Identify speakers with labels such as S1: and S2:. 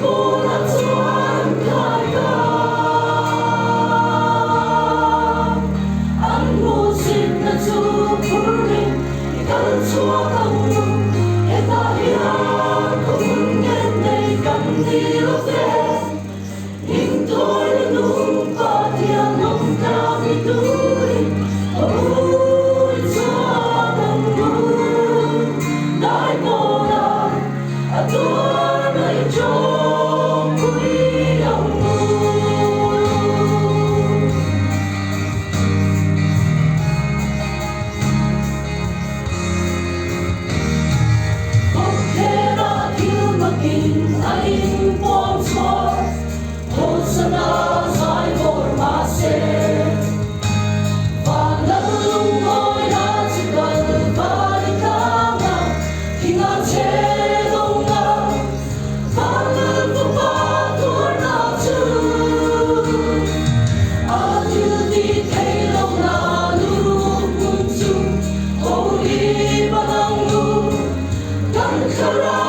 S1: 过那转开呀，安我心那主普林，你跟错高路，也大呀，空眼内干你路飞，因托的路把天弄大米杜林，哦，错高路，来过来，啊多那种。Anh buông xóa Hosanna giải ngồi mà xe và lưng ngồi đã chỉ cần và đi ca ngạc khi ngàn chế đông ngạc và lưng phụ ba tuôn nào chứ ở như đi thấy lòng là lưu cùng chung hầu đi ba lòng lưu gần khá